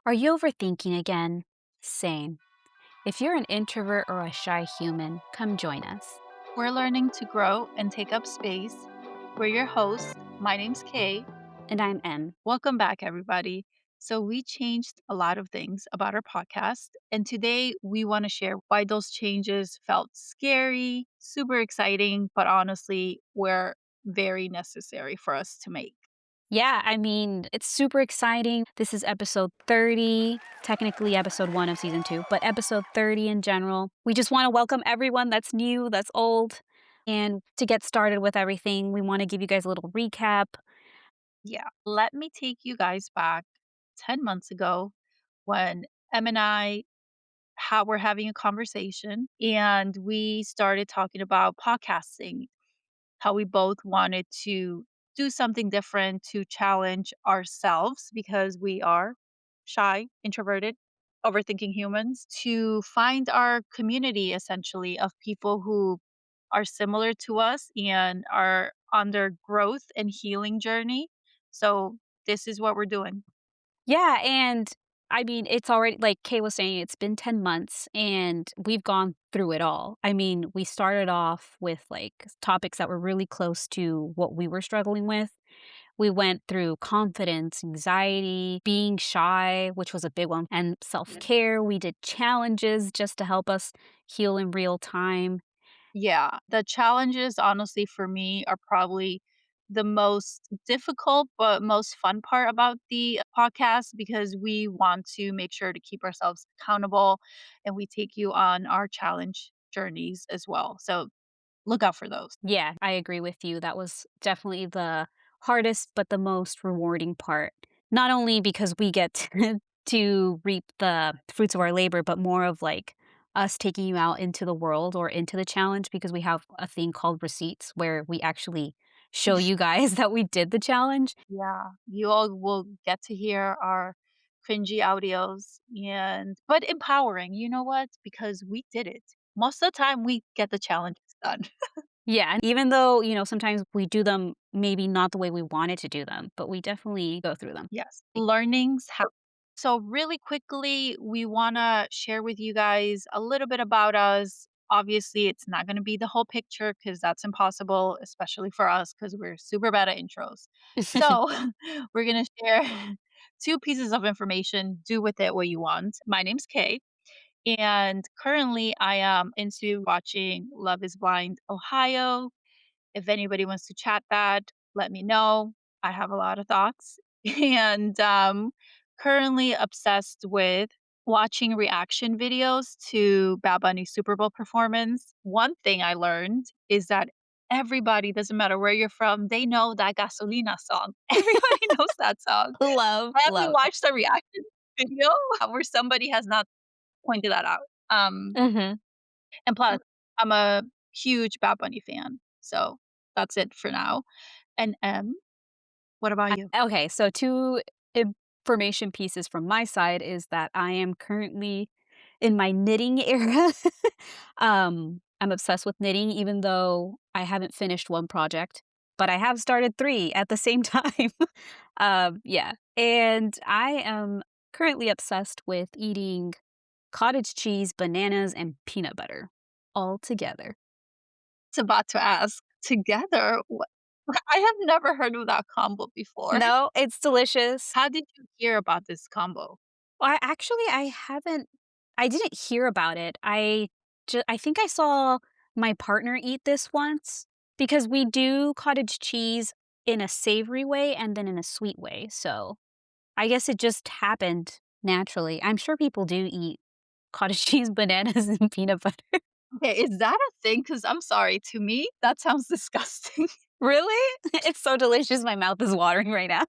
Are you overthinking again? Same. If you're an introvert or a shy human, come join us. We're learning to grow and take up space. We're your hosts. My name's Kay. And I'm M. Welcome back, everybody. So, we changed a lot of things about our podcast. And today we want to share why those changes felt scary, super exciting, but honestly, were very necessary for us to make. Yeah, it's super exciting. This is episode 30, technically episode 1 of season 2, but episode 30 in general. We just want to welcome everyone that's new, that's old. And to get started with everything, we want to give you guys a little recap. Yeah. Let me take you guys back 10 months ago when Em and I how we're having a conversation and we started talking about podcasting, how we both wanted to do something different to challenge ourselves because we are shy, introverted, overthinking humans, to find our community essentially of people who are similar to us and are on their growth and healing journey. So, this is what we're doing. Yeah, and it's already like Kay was saying, it's been 10 months and we've gone through it all. We started off with like topics that were really close to what we were struggling with. We went through confidence, anxiety, being shy, which was a big one, and self care. We did challenges just to help us heal in real time. Yeah, the challenges, honestly, for me are probably the most difficult but most fun part about the podcast because we want to make sure to keep ourselves accountable and we take you on our challenge journeys as well. So look out for those. Yeah, I agree with you. That was definitely the hardest, but the most rewarding part. Not only because we get to reap the fruits of our labor, but more of like us taking you out into the world or into the challenge because we have a thing called receipts where we actually show you guys that we did the challenge. Yeah, you all will get to hear our cringy audios and but empowering. You know what? Because we did it. Most of the time we get the challenges done. Yeah, and even though, sometimes we do them maybe not the way we wanted to do them, but we definitely go through them. Yes. Learnings happen. So, really quickly, we want to share with you guys a little bit about us. Obviously, it's not going to be the whole picture because that's impossible, especially for us because we're super bad at intros. So, we're going to share two pieces of information. Do with it what you want. My name's Kay, and currently I am into watching Love is Blind Ohio. If anybody wants to chat that, let me know. I have a lot of thoughts and currently obsessed with watching reaction videos to Bad Bunny's Super Bowl performance. One thing I learned is that everybody, doesn't matter where you're from, they know that Gasolina song. Everybody knows that song. Love, Have you love. watched the reaction video where somebody has not pointed that out? Mhm. And plus, I'm a huge Bad Bunny fan. So that's it for now. And what about you? Okay, so 2 information pieces from my side is that I am currently in my knitting era. I'm obsessed with knitting even though I haven't finished 1 project, but I have started 3 at the same time. Yeah, and I am currently obsessed with eating cottage cheese, bananas, and peanut butter all together. It's about to ask together. What? I have never heard of that combo before. No, it's delicious. How did you hear about this combo? I haven't I didn't hear about it. I think I saw my partner eat this once because we do cottage cheese in a savory way and then in a sweet way, so I guess it just happened naturally. I'm sure people do eat cottage cheese, bananas, and peanut butter. Okay, is that a thing? Because I'm sorry, to me, that sounds disgusting. Really? It's so delicious, my mouth is watering right now.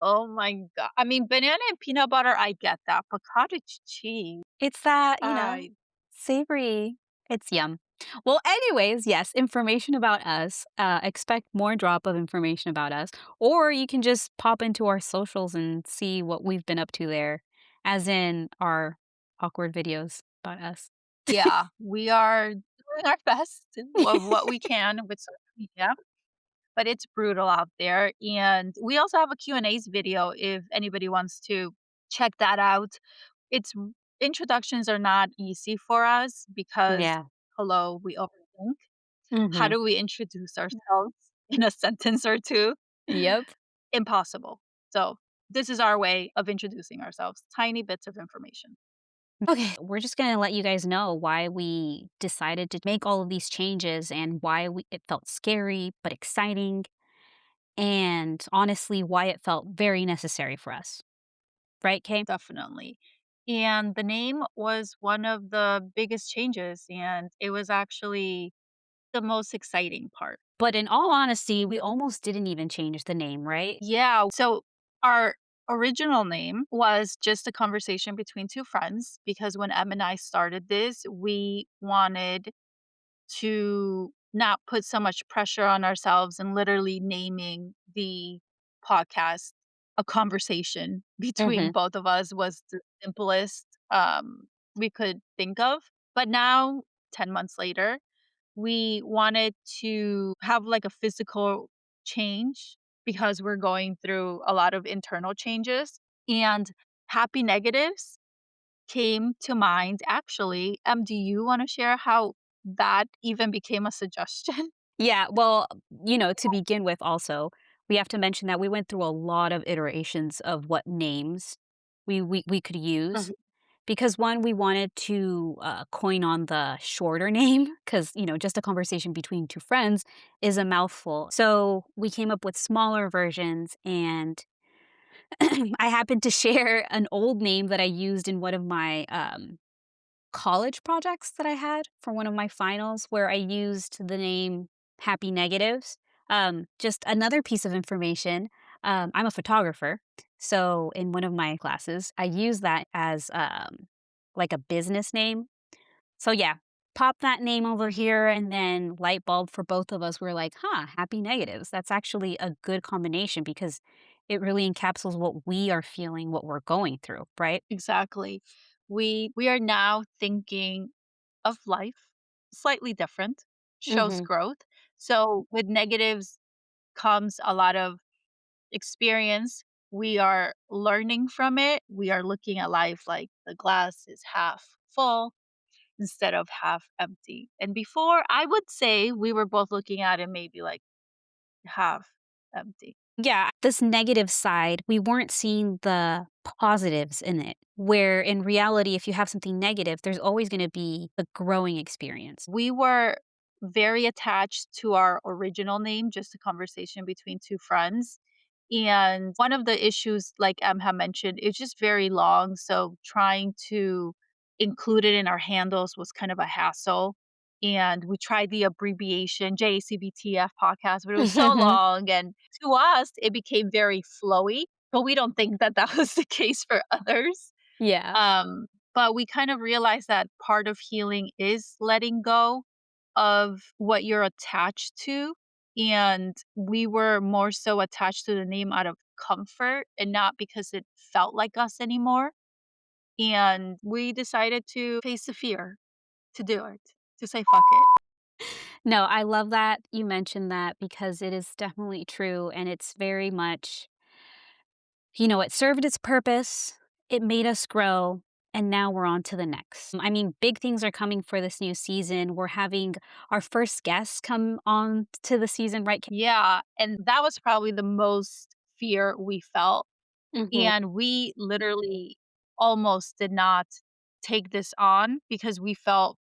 Oh my god. I mean, banana and peanut butter, I get that, but cottage cheese, It's that, I savory. It's yum. Well, anyways, yes, information about us. Expect more drop of information about us, or you can just pop into our socials and see what we've been up to there, as in our awkward videos about us. yeah, we are doing our best of what we can with social media. But it's brutal out there, and we also have a Q and A's video if anybody wants to check that out. It's introductions are not easy for us because, Yeah. hello, we overthink. How Mhm. do we introduce ourselves in a sentence or 2? Yep. Impossible. So, this is our way of introducing ourselves, tiny bits of information. Okay, we're just gonna let you guys know why we decided to make all of these changes and why it felt scary but exciting, and honestly, why it felt very necessary for us. Right, Kay? Definitely. And the name was one of the biggest changes, and it was actually the most exciting part. But in all honesty, we almost didn't even change the name, right? Yeah, so our original name was just a conversation between 2 friends because when Em and I started this, we wanted to not put so much pressure on ourselves and literally naming the podcast a conversation between Mhm. both of us was the simplest, we could think of. But now, 10 months later, we wanted to have, like, a physical change because we're going through a lot of internal changes, and happy negatives came to mind, actually. Do you wanna share how that even became a suggestion? Yeah, well, to begin with also, we have to mention that we went through a lot of iterations of what names we could use. Mhm. Because one, we wanted to, coin on the shorter name, because just a conversation between 2 friends is a mouthful. So, we came up with smaller versions, and I happened to share an old name that I used in one of my, college projects that I had for one of my finals, where I used the name Happy Negatives. Just another piece of information, I'm a photographer, so in one of my classes, I use that as, like a business name. So yeah, pop that name over here, and then light bulb for both of us. We're like, "Huh, Happy Negatives." That's actually a good combination because it really encapsulates what we are feeling, what we're going through, right? Exactly. We are now thinking of life slightly different, shows Mhm. growth. So, with negatives comes a lot of experience. We are learning from it. We are looking at life like the glass is half full instead of half empty. And before, I would say we were both looking at it maybe like half empty. Yeah, this negative side, we weren't seeing the positives in it, where in reality, if you have something negative, there's always gonna be a growing experience. We were very attached to our original name, just a conversation between 2 friends. And one of the issues, like Em had mentioned, it's just very long. So trying to include it in our handles was kind of a hassle. And we tried the abbreviation JACBTF podcast, but it was so long. And to us, it became very flowy. But we don't think that that was the case for others. Yeah. Um, but we kind of realized that part of healing is letting go of what you're attached to. And we were more so attached to the name out of comfort and not because it felt like us anymore. And we decided to face the fear, to do it, to say, fuck it. No, I love that you mentioned that because it is definitely true, and it's very much it served its purpose, it made us grow, and now we're on to the next. I mean, big things are coming for this new season. We're having our first guests come on to the season, right, K. Yeah. And that was probably the most fear we felt. Mhm, And we literally almost did not take this on because we felt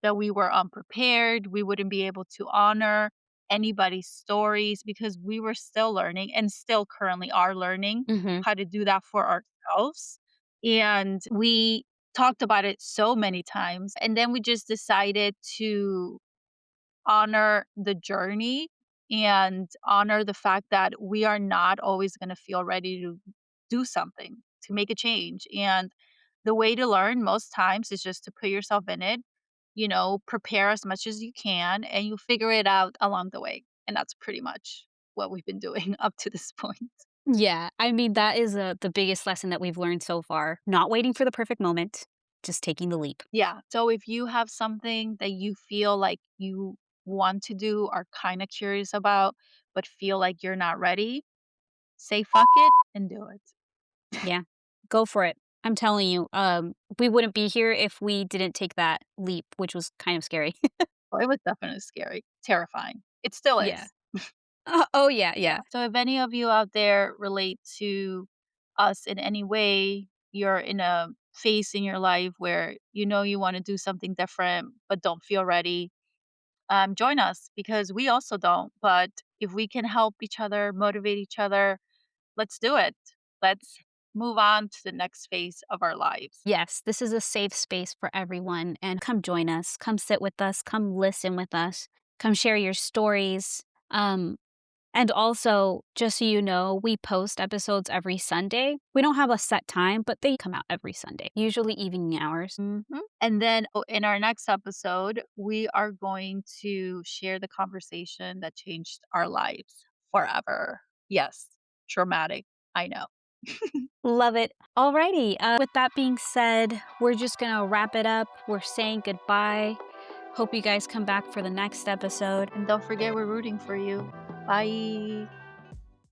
that we were unprepared, we wouldn't be able to honor anybody's stories because we were still learning and still currently are learning mhm. how to do that for ourselves. And we talked about it so many times. And then we just decided to honor the journey and honor the fact that we are not always going to feel ready to do something, to make a change. And the way to learn most times is just to put yourself in it, prepare as much as you can, and you figure it out along the way. And that's pretty much what we've been doing up to this point. Yeah, I mean, that is, the biggest lesson that we've learned so far, not waiting for the perfect moment, just taking the leap. Yeah. So if you have something that you feel like you want to do, are kind of curious about, but feel like you're not ready, say fuck it and do it. Yeah. Go for it. I'm telling you, we wouldn't be here if we didn't take that leap, which was kind of scary. Well, it was definitely scary, terrifying. It still Yeah. is. Oh, yeah, Yeah. yeah. So if any of you out there relate to us in any way, you're in a phase in your life where you know you want to do something different but don't feel ready, join us because we also don't. But if we can help each other, motivate each other, let's do it. Let's move on to the next phase of our lives. Yes, this is a safe space for everyone, and come join us, come sit with us, come listen with us, come share your stories. And also, just so you know, we post episodes every Sunday. We don't have a set time, but they come out every Sunday, usually evening hours. And then in our next episode, we are going to share the conversation that changed our lives forever. Yes, traumatic. I know. Love it. Alrighty. With that being said, we're just gonna wrap it up. We're saying goodbye. Hope you guys come back for the next episode. And don't forget, we're rooting for you. Bye.